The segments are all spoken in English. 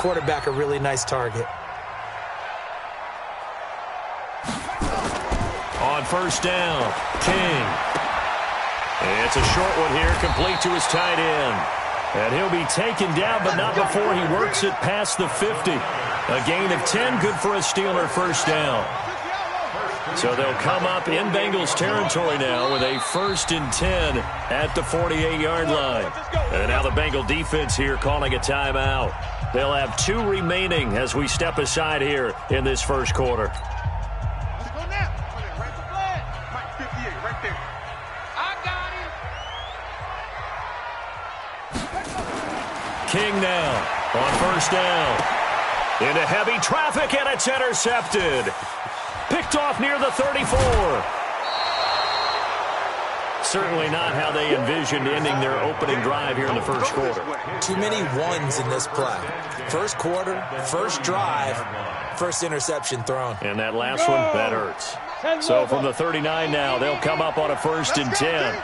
quarterback a really nice target. On first down, King. It's a short one here, complete to his tight end. And he'll be taken down, but not before he works it past the 50. A gain of 10, good for a Steeler first down. So they'll come up in Bengals territory now with a 1st and 10 at the 48-yard line. And now the Bengal defense here calling a timeout. They'll have 2 remaining as we step aside here in this first quarter. King now on first down. Into heavy traffic, and it's intercepted. Picked off near the 34. Certainly not how they envisioned ending their opening drive here in the first quarter. Too many ones in this play. First quarter, first drive, first interception thrown. And that last one, that hurts. So from the 39 now, they'll come up on a 1st and 10.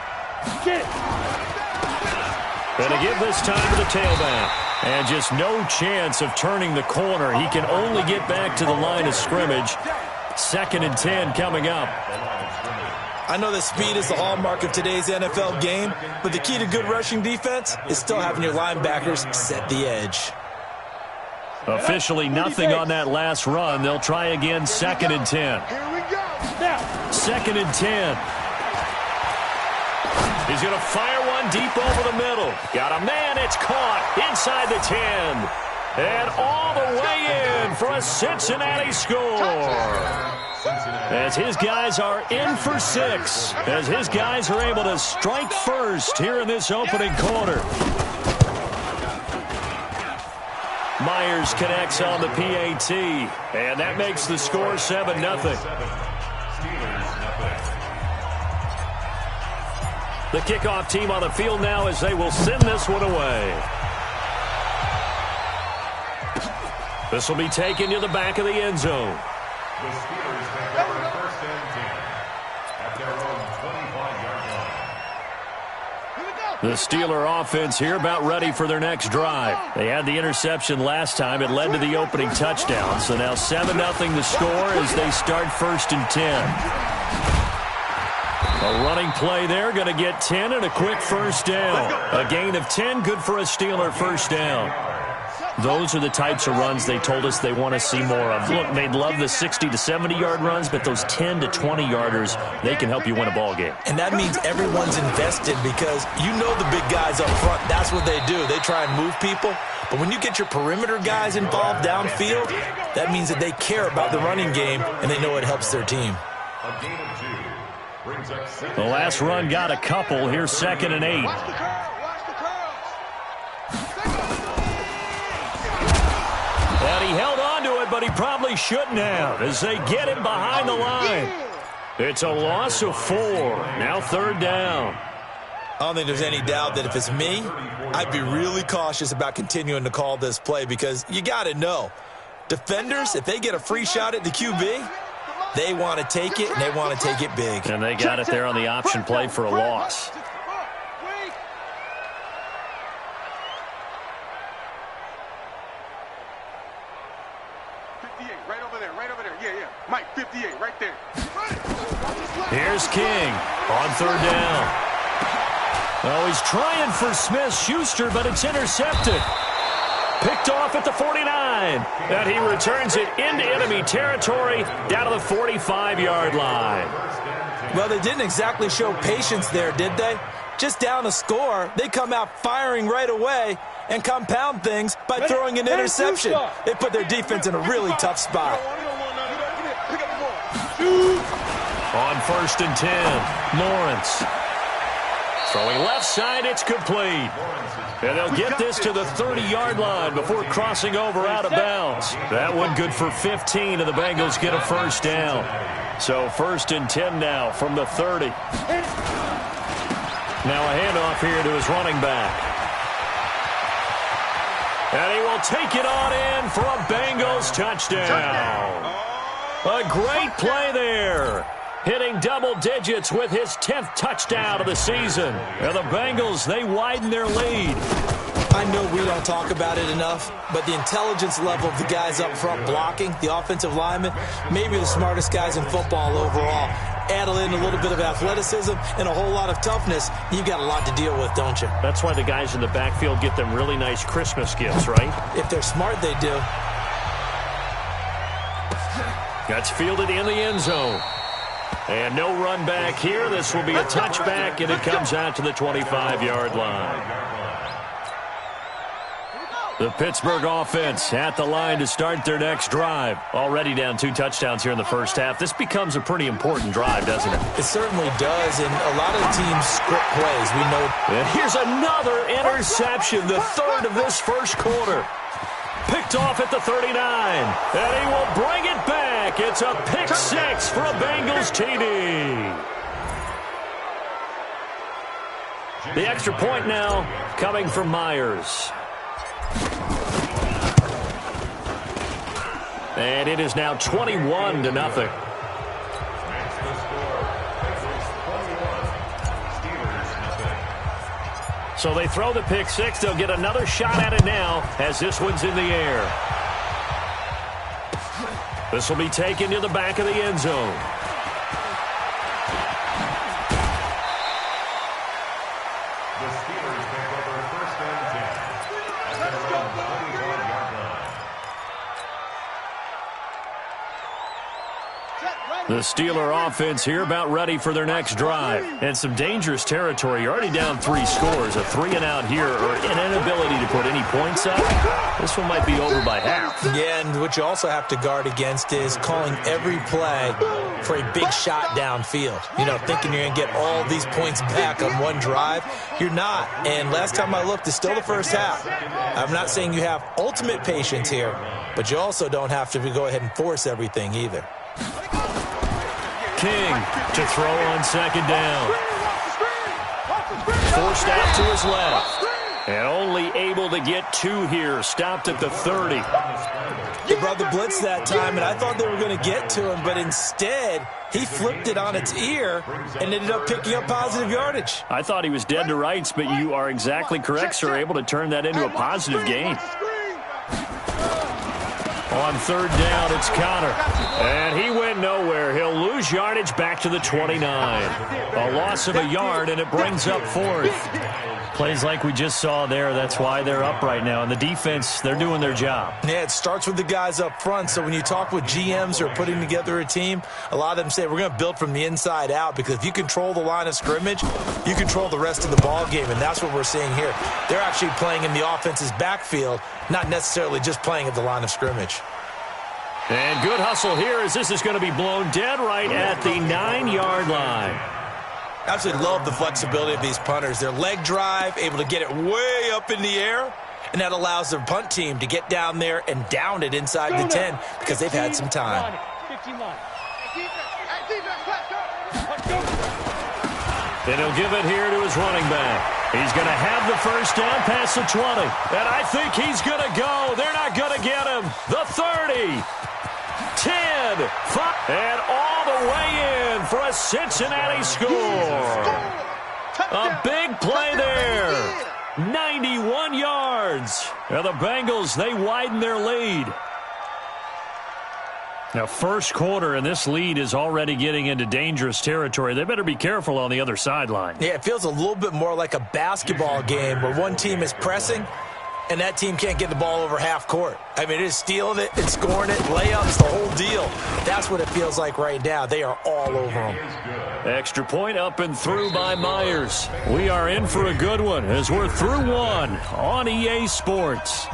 Going to give this time to the tailback. And just no chance of turning the corner. He can only get back to the line of scrimmage. 2nd and 10 coming up. I know that speed is the hallmark of today's NFL game, but the key to good rushing defense is still having your linebackers set the edge. Officially nothing on that last run. They'll try again, 2nd and 10. 2nd and 10. He's going to fire one deep over the middle. Got a man, it's caught inside the 10. And all the way in for a Cincinnati score. As his guys are in for 6. As his guys are able to strike first here in this opening quarter. Myers connects on the PAT. And that makes the score 7-0. The kickoff team on the field now as they will send this one away. This will be taken to the back of the end zone. The Steelers have their 1st and 10 at their own 25-yard line. The Steeler offense here about ready for their next drive. They had the interception last time. It led to the opening touchdown. So now 7-0 the score as they start 1st and 10. A running play there, going to get 10 and a quick first down. A gain of 10, good for a Steeler first down. Those are the types of runs they told us they want to see more of. Look, they love the 60 to 70-yard runs, but those 10 to 20-yarders, they can help you win a ball game. And that means everyone's invested because you know the big guys up front. That's what they do. They try and move people. But when you get your perimeter guys involved downfield, that means that they care about the running game, and they know it helps their team. A gain of 2. The last run got a couple. Here's 2nd and 8. And he held on to it, but he probably shouldn't have as they get him behind the line. It's a loss of 4. Now 3rd down. I don't think there's any doubt that if it's me, I'd be really cautious about continuing to call this play because you got to know, defenders, if they get a free shot at the QB, they want to take it, and they want to take it big. And they got it there on the option play for a loss. Right over there. Yeah. Mike, 58, right there. Here's King on 3rd down. Oh, he's trying for Smith-Schuster, but it's intercepted. Picked off at the 49. And he returns it into enemy territory down to the 45-yard line. Well, they didn't exactly show patience there, did they? Just down a score, they come out firing right away and compound things by throwing an interception. They put their defense in a really tough spot. On 1st and 10, Lawrence. Throwing left side, it's complete. And they'll get this to the 30-yard line before crossing over out of bounds. That one good for 15, and the Bengals get a first down. So 1st and 10 now from the 30. Now a handoff here to his running back. And he will take it on in for a Bengals touchdown. A great play there. Hitting double digits with his 10th touchdown of the season. And the Bengals, they widen their lead. I know we don't talk about it enough, but the intelligence level of the guys up front blocking, the offensive linemen, maybe the smartest guys in football overall. Add in a little bit of athleticism and a whole lot of toughness, you've got a lot to deal with, don't you? That's why the guys in the backfield get them really nice Christmas gifts, right? If they're smart, they do. That's fielded in the end zone. And no run back here. This will be a touchback, and it comes out to the 25-yard line. The Pittsburgh offense at the line to start their next drive. Already down 2 touchdowns here in the first half. This becomes a pretty important drive, doesn't it? It certainly does, and a lot of the teams script plays. We know. And here's another interception, the third of this first quarter. Picked off at the 39, and he will bring it back. It's a pick 6 for a Bengals TD. The extra point now coming from Myers. And it is now 21-0. So they throw the pick 6. They'll get another shot at it now as this one's in the air. This will be taken to the back of the end zone. The Steelers take over 1st and 10 at their own 21-yard line. The Steeler offense here about ready for their next drive. And some dangerous territory. You're already down 3 scores. A 3-and-out here or an inability to put any points up. This one might be over by half. Yeah, and what you also have to guard against is calling every play for a big shot downfield. You know, thinking you're going to get all these points back on one drive. You're not. And last time I looked, it's still the first half. I'm not saying you have ultimate patience here, but you also don't have to go ahead and force everything either. King to throw on second down. Forced out to his left. And only able to get 2 here. Stopped at the 30. They brought the blitz that time, and I thought they were going to get to him, but instead he flipped it on its ear and ended up picking up positive yardage. I thought he was dead to rights, but you are exactly correct, sir. Able to turn that into a positive gain. On 3rd down, it's Connor. And he went nowhere. He'll lose yardage back to the 29. A loss of a yard, and it brings up 4th. Plays like we just saw there. That's why they're up right now. And the defense, they're doing their job. Yeah, it starts with the guys up front. So when you talk with GMs who are putting together a team, a lot of them say we're going to build from the inside out, because if you control the line of scrimmage, you control the rest of the ball game, and that's what we're seeing here. They're actually playing in the offense's backfield, not necessarily just playing at the line of scrimmage. And good hustle here as this is going to be blown dead right at the 9-yard line. Absolutely love the flexibility of these punters. Their leg drive, able to get it way up in the air, and that allows their punt team to get down there and down it inside the 10 because they've had some time. And he'll give it here to his running back. He's going to have the first down past the 20. And I think he's going to go. They're not going to get him. The 30. 10, 5, and all the way in for a Cincinnati score. A big play there. 91 yards. And the Bengals, they widen their lead. Now, first quarter, and this lead is already getting into dangerous territory. They better be careful on the other sideline. Yeah, it feels a little bit more like a basketball game where one team is pressing and that team can't get the ball over half court. I mean, it is stealing it, it's scoring it, layups, the whole deal. That's what it feels like right now. They are all over them. Extra point up and through by Myers. We are in for a good one as we're through one on EA Sports.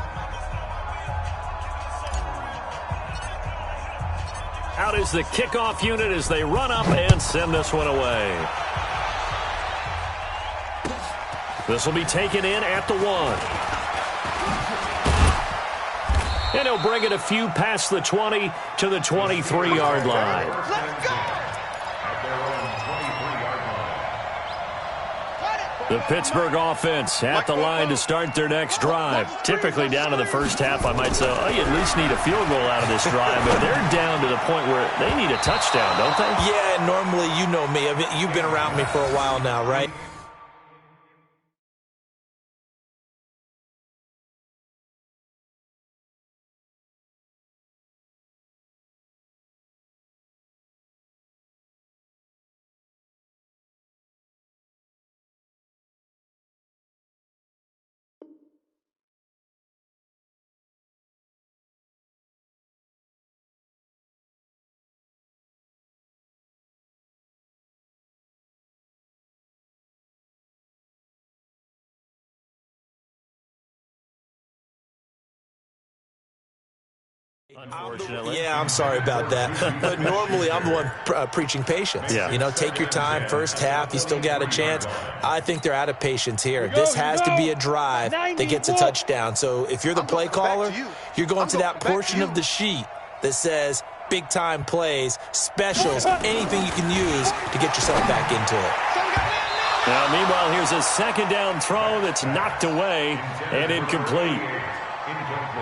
Out is the kickoff unit as they run up and send this one away. This will be taken in at the 1. And he'll bring it a few past the 20 to the 23-yard line. The Pittsburgh offense at the line to start their next drive. Typically down in the first half, I might say, oh, you at least need a field goal out of this drive. But they're down to the point where they need a touchdown, don't they? Yeah, normally, you know me. I mean, you've been around me for a while now, right? Unfortunately. I'm sorry about that. But normally I'm the one preaching patience. Yeah. You know, take your time. First half, you still got a chance. I think they're out of patience here. This has to be a drive that gets a touchdown. So if you're the play caller, you're going to that portion of the sheet that says big-time plays, specials, anything you can use to get yourself back into it. Now, meanwhile, here's a second down throw that's knocked away and incomplete.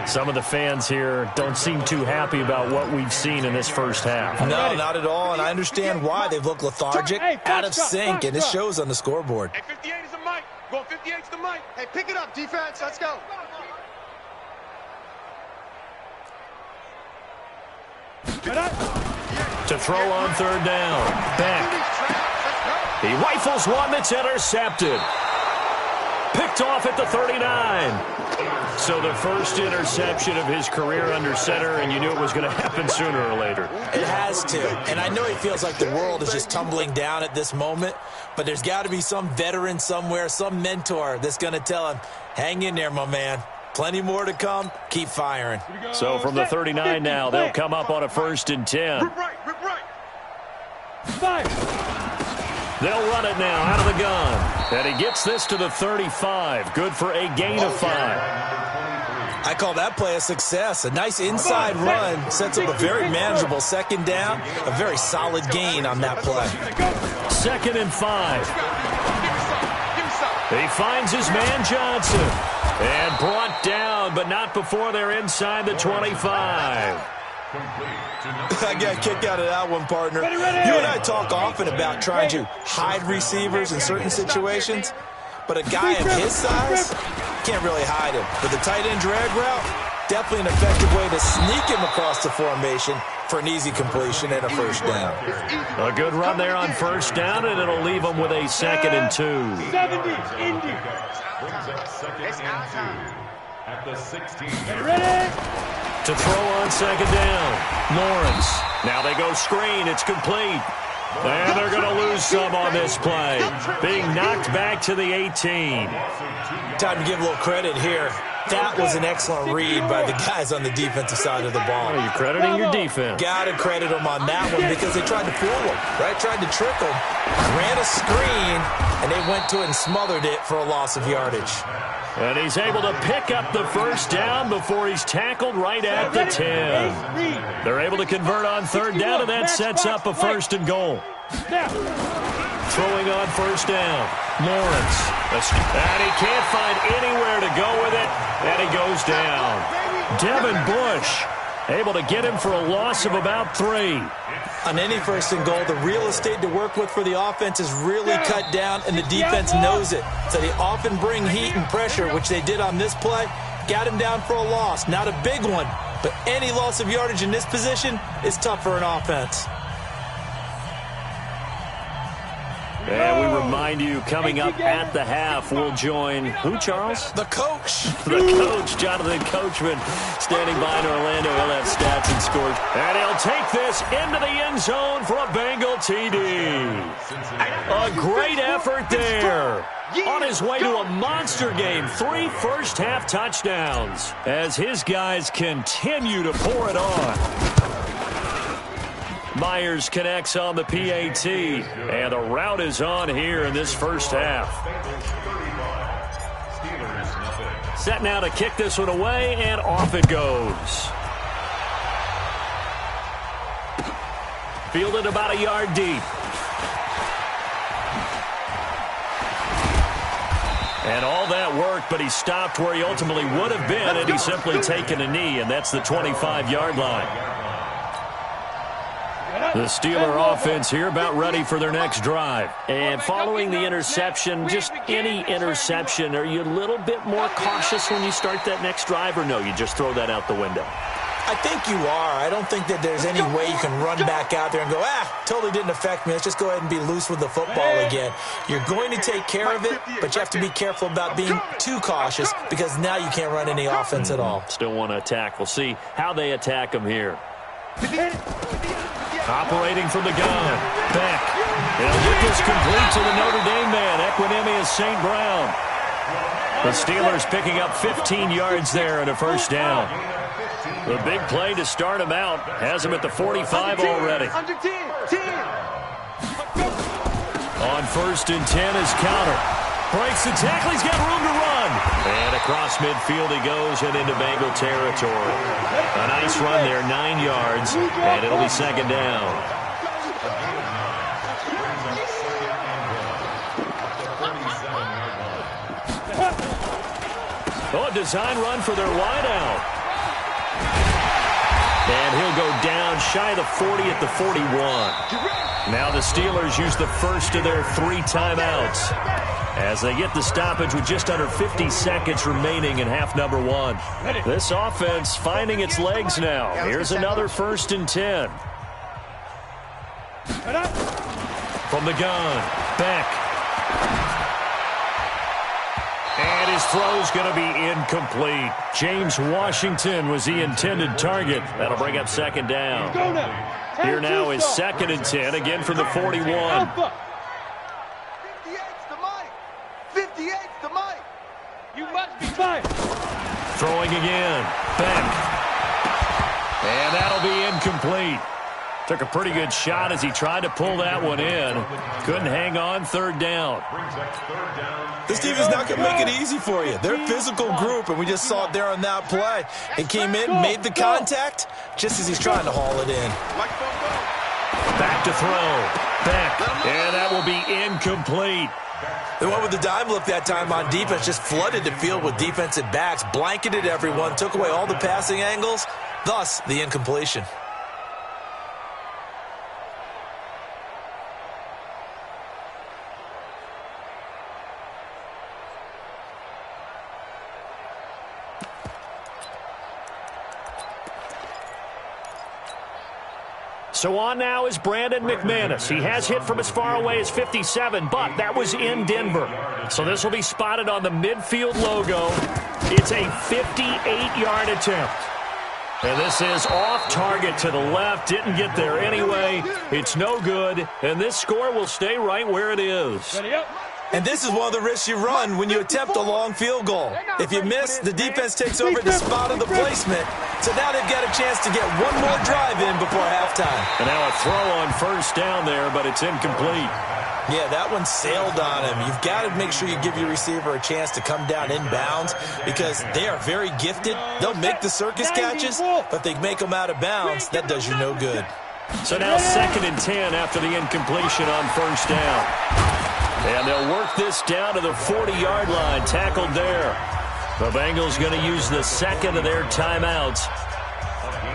Some of the fans here don't seem too happy about what we've seen in this first half. No, not at all, and I understand why. They've looked lethargic, out of sync, and it shows on the scoreboard. Hey, 58 is the mic. Going 58 is the mic. Hey, pick it up, defense. Let's go. To throw on third down. Beck. He rifles one that's intercepted. Picked off at the 39. So the first interception of his career under center, and you knew it was going to happen sooner or later. It has to, and I know he feels like the world is just tumbling down at this moment, but there's got to be some veteran somewhere, some mentor that's going to tell him, hang in there, my man. Plenty more to come. Keep firing. So from the 39 now, they'll come up on a 1st and 10. Rip right. They'll run it now out of the gun. And he gets this to the 35. Good for a gain of 5. I call that play a success. A nice inside run sets up a very manageable second down. A very solid gain on that play. 2nd and 5. He finds his man Johnson. And brought down, but not before they're inside the 25. I got a kick out of that one, partner. You and I talk often about trying to hide receivers in certain situations, but a guy of his size can't really hide him. But the tight end drag route, definitely an effective way to sneak him across the formation for an easy completion and a first down. A good run there on first down, and it'll leave them with a 2nd and 2. 70, Indy. Brings up 2nd and 2 at the 16. Ready? To throw on 2nd down. Lawrence. Now they go screen. It's complete. And they're going to lose some on this play. Being knocked back to the 18. Time to give a little credit here. That was an excellent read by the guys on the defensive side of the ball. You're crediting your defense. Got to credit them on that one because they tried to fool him, right? Tried to trick him, ran a screen, and they went to it and smothered it for a loss of yardage. And he's able to pick up the first down before he's tackled right at the 10. They're able to convert on third down, and that sets up a 1st and goal. Throwing on first down. Lawrence. And he can't find anywhere to go with it. And he goes down. Devin Bush able to get him for a loss of about 3. On any 1st and goal, the real estate to work with for the offense is really cut down, and the defense knows it. So they often bring heat and pressure, which they did on this play. Got him down for a loss. Not a big one, but any loss of yardage in this position is tough for an offense. And we remind you, coming up at the half, we'll join who, Charles? The coach. The coach, Jonathan Coachman, standing by in Orlando. He'll have stats and scores. And he'll take this into the end zone for a Bengal TD. A great effort there. On his way to a monster game, 3 first-half touchdowns as his guys continue to pour it on. Myers connects on the PAT, and the route is on here in this first half. Set now to kick this one away, and off it goes. Fielded about a yard deep. And all that worked, but he stopped where he ultimately would have been had he simply taken a knee, and that's the 25-yard line. The Steeler offense here about ready for their next drive. And following the interception, just any interception, are you a little bit more cautious when you start that next drive, or no, you just throw that out the window? I think you are. I don't think that there's any way you can run back out there and go, totally didn't affect me. Let's just go ahead and be loose with the football again. You're going to take care of it, but you have to be careful about being too cautious because now you can't run any offense at all. Still want to attack. We'll see how they attack him here. Operating from the gun. Beck. He'll get this complete to the Notre Dame man. Equanimous St. Brown. The Steelers picking up 15 yards there and a first down. The big play to start him out has him at the 45 already. Under 10. On 1st and 10 is counter. Breaks the tackle. He's got room to run. And across midfield he goes and into Bengal territory. A nice run there, 9 yards, and it'll be 2nd down. Oh, a design run for their wideout. And he'll go down shy of the 40 at the 41. Now the Steelers use the first of their 3 timeouts as they get the stoppage with just under 50 seconds remaining in half number 1. This offense finding its legs now. Here's another 1st and 10. From the gun, Beck. And his throw's going to be incomplete. James Washington was the intended target. That'll bring up 2nd down. Here now is 2nd and 10, again from the 41. 58's the mic. 58's the mic. You must be fine. Throwing again. Beck. And that'll be incomplete. Took a pretty good shot as he tried to pull that one in. Couldn't hang on. 3rd down. This team is not going to make it easy for you. They're a physical group, and we just saw it there on that play. He came in, made the contact, just as he's trying to haul it in. Back to throw. Beck. And that will be incomplete. They went with the dime look that time on defense, just flooded the field with defensive backs, blanketed everyone, took away all the passing angles, thus the incompletion. So on now is Brandon McManus. He has hit from as far away as 57, but that was in Denver. So this will be spotted on the midfield logo. It's a 58-yard attempt. And this is off target to the left. Didn't get there anyway. It's no good. And this score will stay right where it is. And this is one of the risks you run when you attempt a long field goal. If you miss, the defense takes over the spot of the placement. So now they've got a chance to get one more drive in before halftime. And now a throw on 1st down there, but it's incomplete. Yeah, that one sailed on him. You've got to make sure you give your receiver a chance to come down inbounds because they are very gifted. They'll make the circus catches, but if they make them out of bounds, that does you no good. So now 2nd and 10 after the incompletion on 1st down. And they'll work this down to the 40-yard line, tackled there. The Bengals going to use the 2nd of their timeouts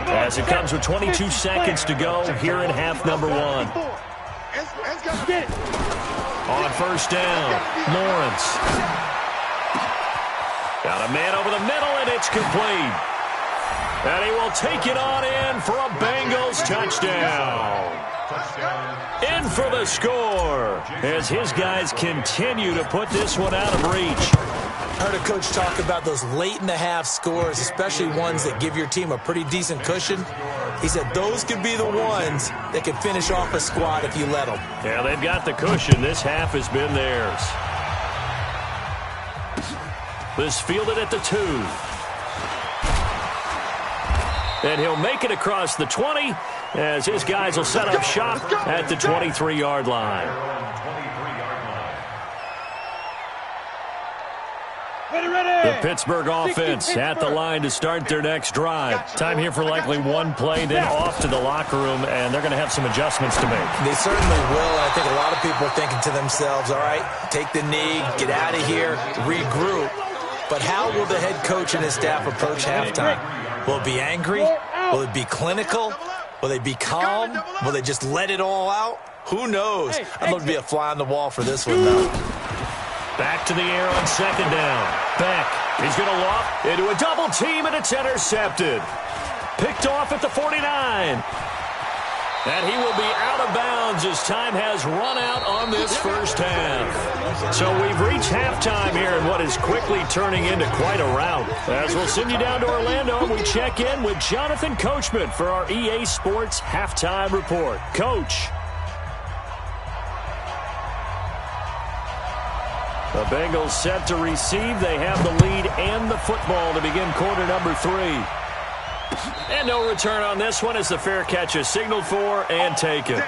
as it comes with 22 seconds to go here in half number 1. On 1st down, Lawrence. Got a man over the middle, and it's complete. And he will take it on in for a Bengals touchdown. In for the score as his guys continue to put this one out of reach. I heard a coach talk about those late-in-the-half scores, especially ones that give your team a pretty decent cushion. He said those could be the ones that could finish off a squad if you let them. Yeah, they've got the cushion. This half has been theirs. This fielded at the 2. And he'll make it across the 20 as his guys will set up shop at the 23-yard line. The Pittsburgh offense at the line to start their next drive. Time here for likely one play, then off to the locker room, and they're going to have some adjustments to make. They certainly will, and I think a lot of people are thinking to themselves, all right, take the knee, get out of here, regroup. But how will the head coach and his staff approach halftime? Will it be angry? Will it be clinical? Will they be calm? Will they just let it all out? Who knows? I'd love to be a fly on the wall for this one, though. Back to the air on 2nd down. Beck, he's going to loft into a double team, and it's intercepted. Picked off at the 49. And he will be out of bounds as time has run out on this first half. So we've reached halftime here in what is quickly turning into quite a rout. As we'll send you down to Orlando, and we check in with Jonathan Coachman for our EA Sports Halftime Report. Coach. The Bengals set to receive. They have the lead and the football to begin quarter number 3. And no return on this one as the fair catch is signaled for and taken.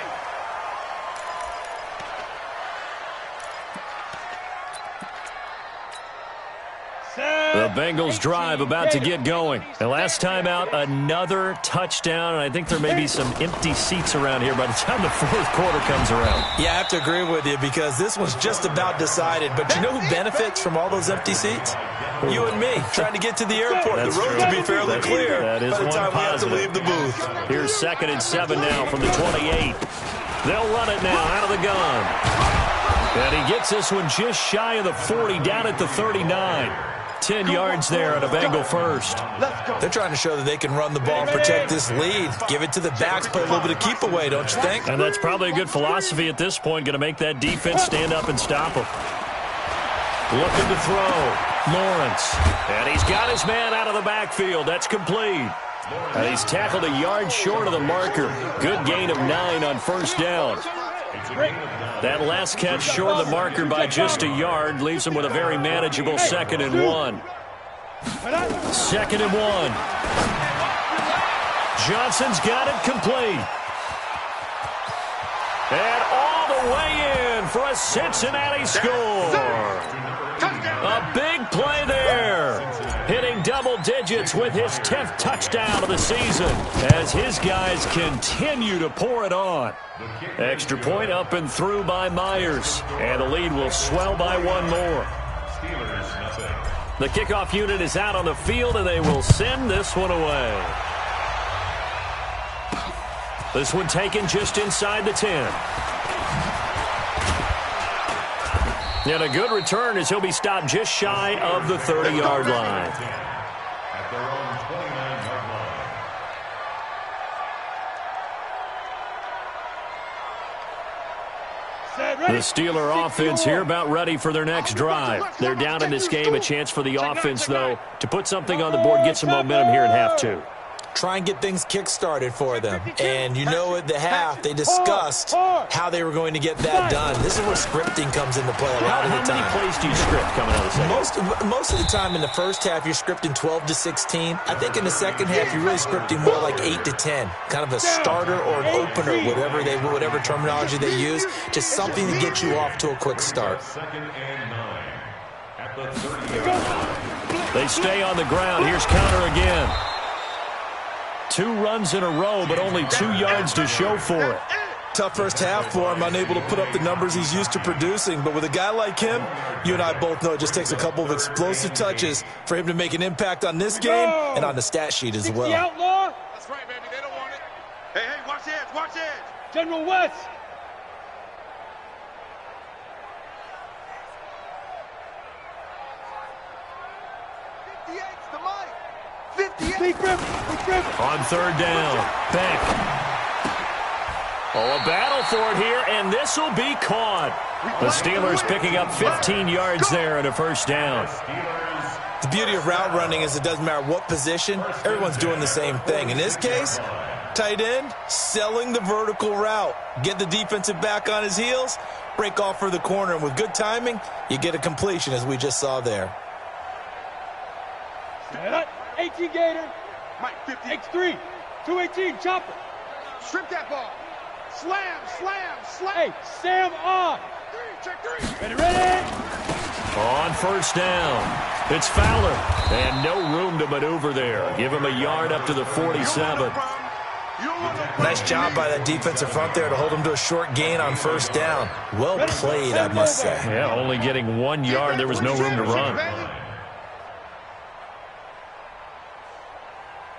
The Bengals drive about to get going. The last time out, another touchdown, and I think there may be some empty seats around here by the time the fourth quarter comes around. Yeah, I have to agree with you because this one's just about decided. But you know who benefits from all those empty seats? You and me, trying to get to the airport. That's the road true. to be fairly clear That is by the time one we have to positive. leave the booth. Here's 2nd and 7 now from the 28. They'll run it now out of the gun. And he gets this one just shy of the 40, down at the 39. 10 yards there on a Bengal first. They're trying to show that they can run the ball and protect this lead. Give it to the backs, play a little bit of keep away, don't you think? And that's probably a good philosophy at this point, going to make that defense stand up and stop them. Looking to throw. Lawrence. And he's got his man out of the backfield. That's complete. And he's tackled a yard short of the marker. Good gain of 9 on first down. That last catch short of the marker by just a yard leaves him with a very manageable 2nd and 1. 2nd and 1. Johnson's got it complete. And all the way in for a Cincinnati score. A big play there. Hitting double digits with his 10th touchdown of the season as his guys continue to pour it on. Extra point up and through by Myers. And the lead will swell by 1 more. The kickoff unit is out on the field, and they will send this one away. This one taken just inside the 10. And a good return as he'll be stopped just shy of the 30-yard line. At their own 29-yard line. The Steeler offense here about ready for their next drive. They're down in this game. A chance for the offense, though, to put something on the board, get some momentum here in half 2. Try and get things kick-started for them. And you know at the half, they discussed how they were going to get that done. This is where scripting comes into play a lot of the time. How many plays do you script coming out of the second? Most of the time in the first half, you're scripting 12 to 16. I think in the second half, you're really scripting more like 8 to 10. Kind of a starter or an opener, whatever terminology they use. Just something to get you off to a quick start. 2nd and 9. At the 30-yard line. They stay on the ground. Here's counter again. 2 runs in a row, but only 2 yards to show for it. Tough first half for him, unable to put up the numbers he's used to producing. But with a guy like him, you and I both know it just takes a couple of explosive touches for him to make an impact on this game and on the stat sheet as well. That's right, baby. They don't want it. Hey, watch edge, watch edge. General West. On 3rd down, Beck. Oh, a battle for it here, and this will be caught. The Steelers picking up 15 yards there and a first down. The beauty of route running is it doesn't matter what position, everyone's doing the same thing. In this case, tight end, selling the vertical route. Get the defensive back on his heels, break off for the corner, and with good timing, you get a completion as we just saw there. 18 Gator. Mike, 50. X3. 218 chopper. Strip that ball. Slam. Hey, Sam on. Check 3. Ready. On first down, it's Fowler. And no room to maneuver there. Give him a yard up to the 47. Nice job by that defensive front there to hold him to a short gain on first down. Well played, I must say. Yeah, only getting 1 yard. There was no room to run.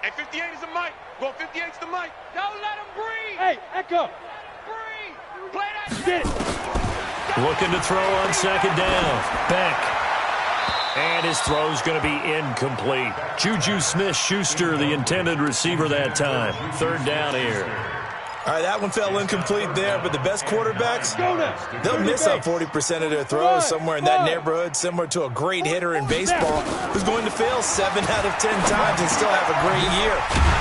Hey, 58 is the mic. Go 58's the mic. Don't let him breathe. Hey, Echo. Breathe. Play that. Get it. Looking to throw on 2nd down. Beck. And his throw's going to be incomplete. Juju Smith-Schuster, the intended receiver that time. 3rd down here. All right, that one fell incomplete there, but the best quarterbacks, they'll miss on 40% of their throws somewhere in that neighborhood, similar to a great hitter in baseball who's going to fail 7 out of 10 times and still have a great year.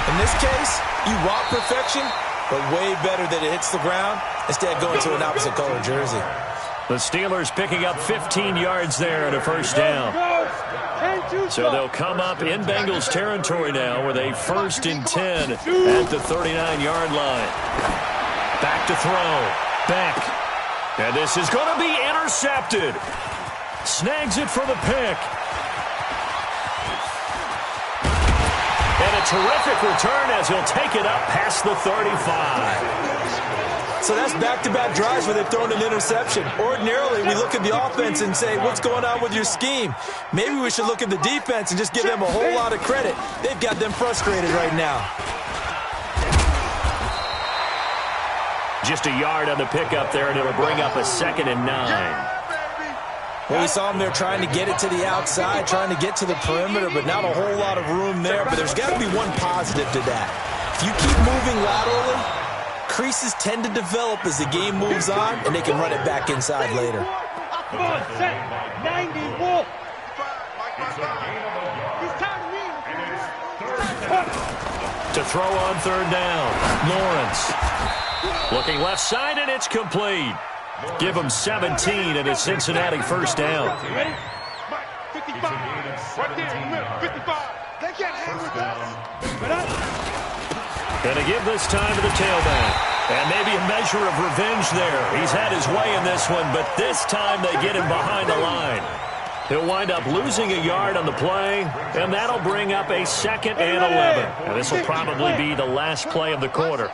In this case, you want perfection, but way better that it hits the ground instead of going to an opposite color jersey. The Steelers picking up 15 yards there and a first down. So they'll come up in Bengals territory now with a 1st and 10 at the 39-yard line. Back to throw. Beck. And this is going to be intercepted. Snags it for the pick. And a terrific return as he'll take it up past the 35. So that's back-to-back drives where they've thrown an interception. Ordinarily, we look at the offense and say, what's going on with your scheme? Maybe we should look at the defense and just give them a whole lot of credit. They've got them frustrated right now. Just a yard on the pickup there, and it'll bring up a 2nd and 9. Well, we saw them there trying to get it to the outside, trying to get to the perimeter, but not a whole lot of room there. But there's got to be one positive to that. If you keep moving laterally, creases tend to develop as the game moves on, and they can run it back inside later. Come on, set. 90, Wolf. To throw on 3rd down, Lawrence. Looking left side, and it's complete. Give him 17 and a Cincinnati 1st down. Ready? 55. Right there, 55. They can't hang with us. Going to give this time to the tailback. And maybe a measure of revenge there. He's had his way in this one, but this time they get him behind the line. He'll wind up losing a yard on the play, and that'll bring up a 2nd and 11. And this will probably be the last play of the quarter.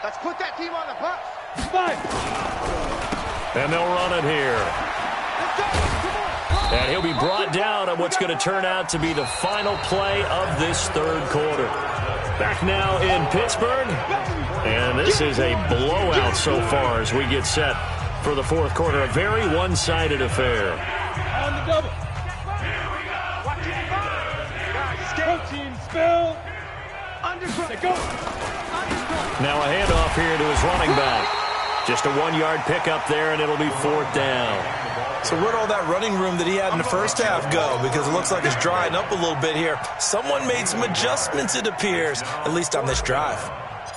Let's put that team on the bus. And they'll run it here. And he'll be brought down on what's going to turn out to be the final play of this 3rd quarter. Back now in Pittsburgh. And this is a blowout so far as we get set for the 4th quarter. A very one-sided affair. On the double. Protein spill. Go. Now a handoff here to his running back. Just a 1-yard pickup there, and it'll be 4th down. So where'd all that running room that he had in the first half go? Because it looks like it's drying up a little bit here. Someone made some adjustments, it appears, at least on this drive.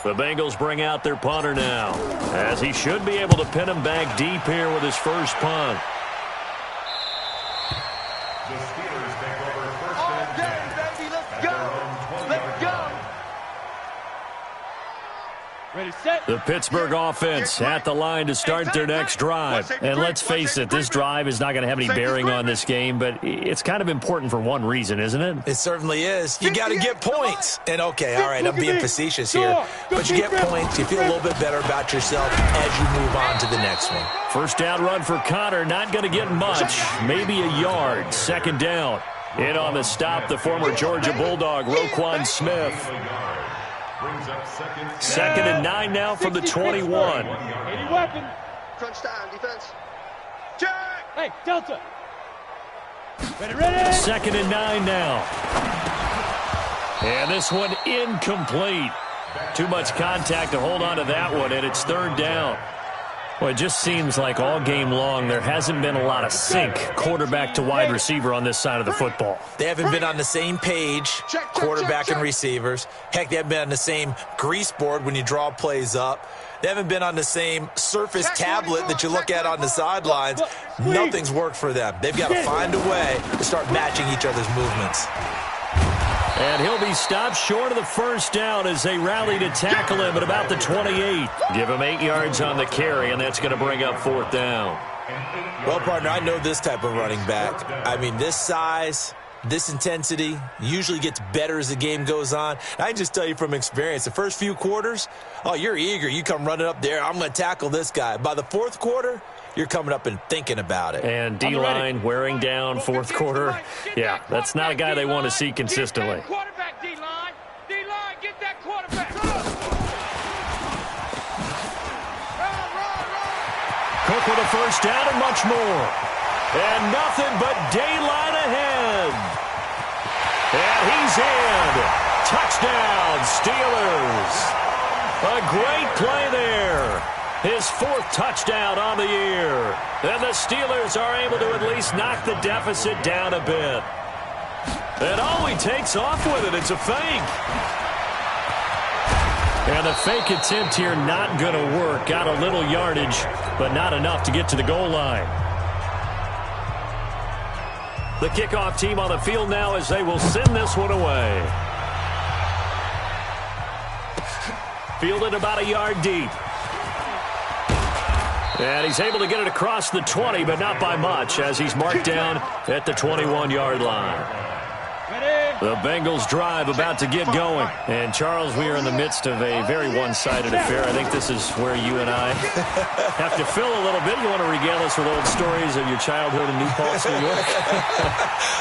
The Bengals bring out their punter now, as he should be able to pin him back deep here with his first punt. The Steelers take over 1st and 10. Baby, let's go. Let's go. Ready, set. The Pittsburgh offense at the line to start their next drive. And let's face it, this drive is not going to have any bearing on this game, but it's kind of important for one reason, isn't it? It certainly is. You got to get points. And, okay, all right, I'm being facetious here. But you get points. You feel a little bit better about yourself as you move on to the next one. 1st down run for Connor. Not going to get much. Maybe a yard. 2nd down. In on the stop, the former Georgia Bulldog, Roquan Smith. 2nd and 9 now from the 21. 80 weapon. Crunch time, defense. Hey, Delta. Ready. 2nd and 9 now. And this one incomplete. Too much contact to hold on to that one, and it's 3rd down. Well, it just seems like all game long there hasn't been a lot of sync quarterback to wide receiver on this side of the football. They haven't been on the same page, quarterback and receivers. Heck, they haven't been on the same grease board when you draw plays up. They haven't been on the same Surface tablet that you look at on the sidelines. Nothing's worked for them. They've got to find a way to start matching each other's movements. And he'll be stopped short of the 1st down as they rally to tackle him at about the 28. Give him 8 yards on the carry, and that's going to bring up 4th down. Well, partner, I know this type of running back. I mean, this size, this intensity usually gets better as the game goes on. I can just tell you from experience, the first few quarters, oh, you're eager. You come running up there, I'm going to tackle this guy. By the 4th quarter, you're coming up and thinking about it. And D-line wearing down 4th quarter. Yeah, that's not a guy they want to see consistently. Quarterback, D-line. D-line, get that quarterback. Cook with a 1st down and much more. And nothing but daylight ahead. And he's in. Touchdown, Steelers. A great play there. His 4th touchdown on the year. And the Steelers are able to at least knock the deficit down a bit. And all he takes off with it, it's a fake. And the fake attempt here not going to work. Got a little yardage, but not enough to get to the goal line. The kickoff team on the field now as they will send this one away. Fielded about a yard deep. And he's able to get it across the 20, but not by much, as he's marked down at the 21-yard line. The Bengals drive about to get going. And, Charles, we are in the midst of a very one-sided affair. I think this is where you and I have to fill a little bit. You want to regale us with old stories of your childhood in New Paltz, New York?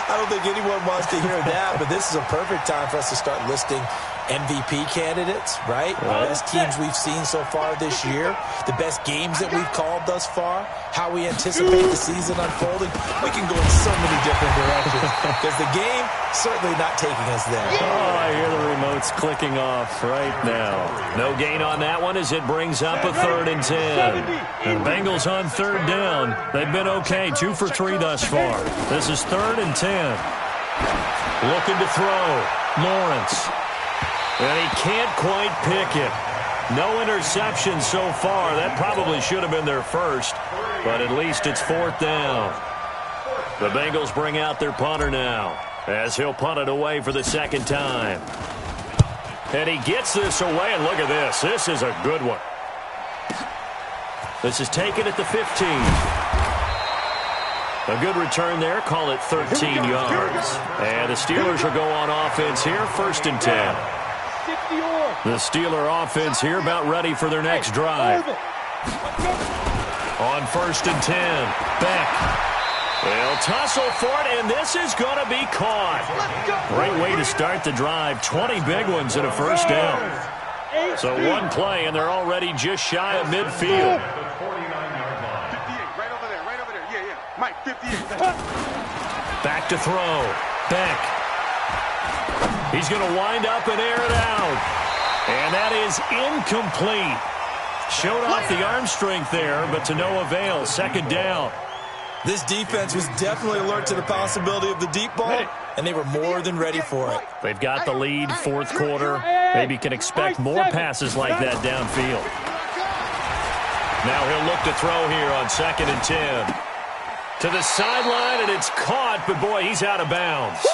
I don't think anyone wants to hear that, but this is a perfect time for us to start listing MVP candidates, right? The best teams we've seen so far this year, the best games that we've called thus far, how we anticipate the season unfolding. We can go in so many different directions because the game certainly not taking us there. Oh, I hear the remotes clicking off right now. No gain on that one as it brings up a 3rd and 10. And the Bengals on 3rd down. They've been okay, 2 for 3 thus far. This is 3rd and 10. Looking to throw. Lawrence. And he can't quite pick it. No interception so far. That probably should have been their first, but at least it's 4th down. The Bengals bring out their punter now, as he'll punt it away for the 2nd time. And he gets this away, and look at this. This is a good one. This is taken at the 15. A good return there. Call it 13 yards. And the Steelers will go on offense here, 1st and 10. The Steeler offense here about ready for their next drive. On 1st and 10, Beck. They'll tussle for it, and this is going to be caught. Great way to start the drive. 20 big ones and a 1st down. So one play, and they're already just shy of midfield. 58, right over there. Yeah. Mike, 58. Back to throw. Beck. He's going to wind up and air it out. And that is incomplete. Showed off the arm strength there, but to no avail. 2nd down. This defense was definitely alert to the possibility of the deep ball, and they were more than ready for it. They've got the lead, 4th quarter. Maybe can expect more passes like that downfield. Now he'll look to throw here on 2nd and 10. To the sideline, and it's caught, but boy, he's out of bounds.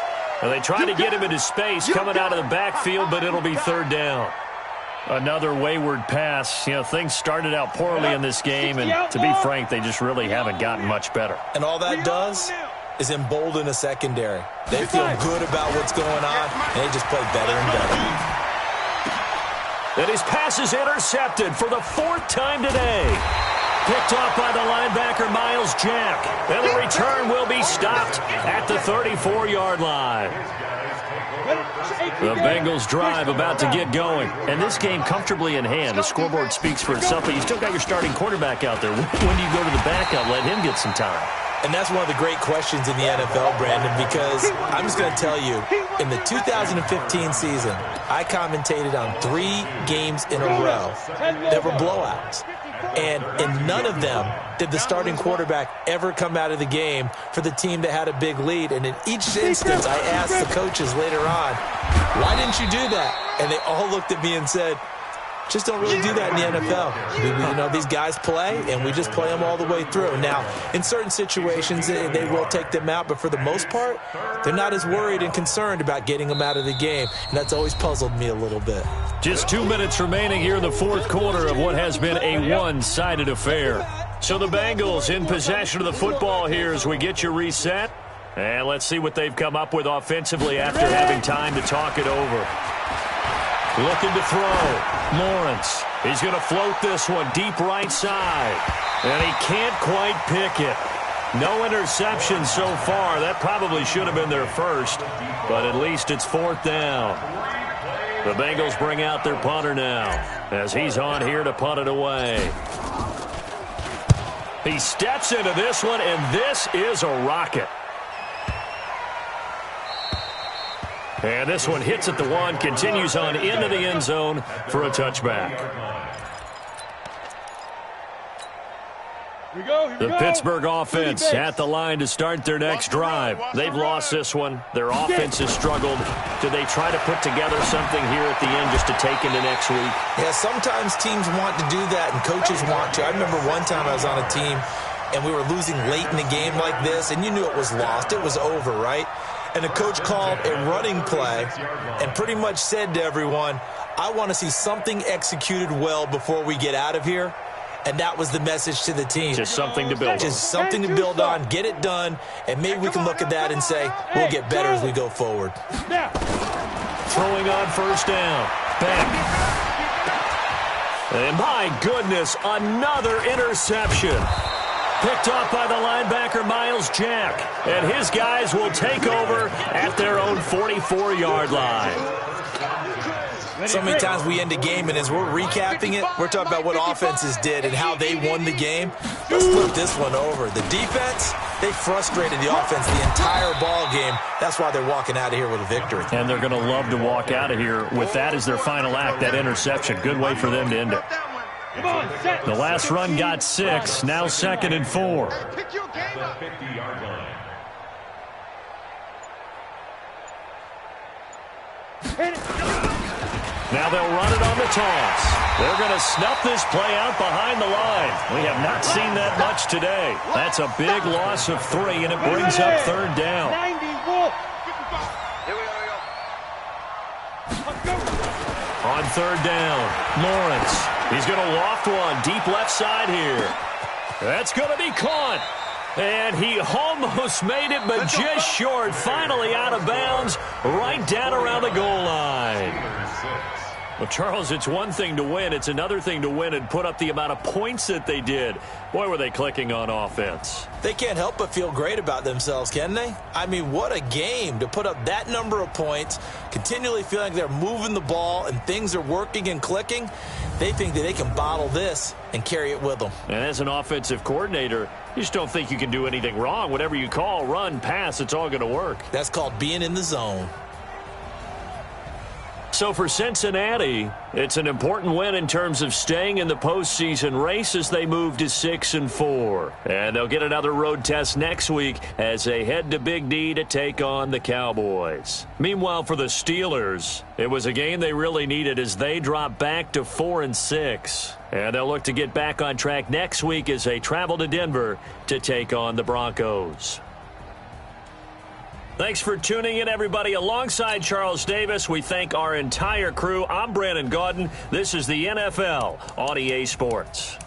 Well, they try to get him into space coming out of the backfield, but it'll be 3rd down. Another wayward pass. You know, things started out poorly in this game, and to be frank, they just really haven't gotten much better. And all that does is embolden a secondary. They feel good about what's going on, and they just play better and better. And his pass is intercepted for the 4th time today. Picked off by the linebacker, Miles Jack. And the return will be stopped at the 34-yard line. The Bengals drive about to get going. And this game comfortably in hand. The scoreboard speaks for itself, but you still got your starting quarterback out there. When do you go to the backup? Let him get some time. And that's one of the great questions in the NFL, Brandon, because I'm just going to tell you, in the 2015 season, I commentated on 3 games in a row that were blowouts. And in none of them did the starting quarterback ever come out of the game for the team that had a big lead. And in each instance, I asked the coaches later on, why didn't you do that? And they all looked at me and said, just don't really do that in the NFL. You know, these guys play, and we just play them all the way through. Now, in certain situations, they will take them out, but for the most part, they're not as worried and concerned about getting them out of the game, and that's always puzzled me a little bit. Just 2 minutes remaining here in the 4th quarter of what has been a one-sided affair. So the Bengals in possession of the football here as we get you reset. And let's see what they've come up with offensively after having time to talk it over. Looking to throw. Lawrence. He's going to float this one deep right side. And he can't quite pick it. No interception so far. That probably should have been their first. But at least it's 4th down. The Bengals bring out their punter now as he's on here to punt it away. He steps into this one, and this is a rocket. And this one hits at the 1, continues on into the end zone for a touchback. The Pittsburgh offense at the line to start their next drive. They've lost this one. Their offense has struggled. Do they try to put together something here at the end just to take into next week? Yeah, sometimes teams want to do that and coaches want to. I remember one time I was on a team and we were losing late in the game like this, and you knew it was lost. It was over, right? And the coach called a running play and pretty much said to everyone, I want to see something executed well before we get out of here. And that was the message to the team. Just something to build on. Just something to build on, get it done, and maybe we can look at that and say, we'll get better as we go forward. Throwing on first down. Back. And my goodness, another interception. Picked off by the linebacker, Miles Jack. And his guys will take over at their own 44-yard line. So many times we end a game, and as we're recapping it, we're talking about what offenses did and how they won the game. Let's flip this one over. The defense, they frustrated the offense the entire ball game. That's why they're walking out of here with a victory. And they're going to love to walk out of here with that as their final act, that interception. Good way for them to end it. The last run got 6, now 2nd and 4. Now they'll run it on the toss. They're going to snuff this play out behind the line. We have not seen that much today. That's a big loss of 3, and it brings up 3rd down. On 3rd down, Lawrence. He's going to loft one deep left side here. That's going to be caught. And he almost made it, but just short. Finally out of bounds, right down around the goal line. Well, Charles, it's one thing to win. It's another thing to win and put up the amount of points that they did. Boy, were they clicking on offense. They can't help but feel great about themselves, can they? I mean, what a game to put up that number of points, continually feeling they're moving the ball and things are working and clicking. They think that they can bottle this and carry it with them. And as an offensive coordinator, you just don't think you can do anything wrong. Whatever you call, run, pass, it's all going to work. That's called being in the zone. So for Cincinnati, it's an important win in terms of staying in the postseason race as they move to 6-4. And they'll get another road test next week as they head to Big D to take on the Cowboys. Meanwhile, for the Steelers, it was a game they really needed as they drop back to 4-6. And they'll look to get back on track next week as they travel to Denver to take on the Broncos. Thanks for tuning in, everybody. Alongside Charles Davis, we thank our entire crew. I'm Brandon Gaudin. This is the NFL on EA Sports.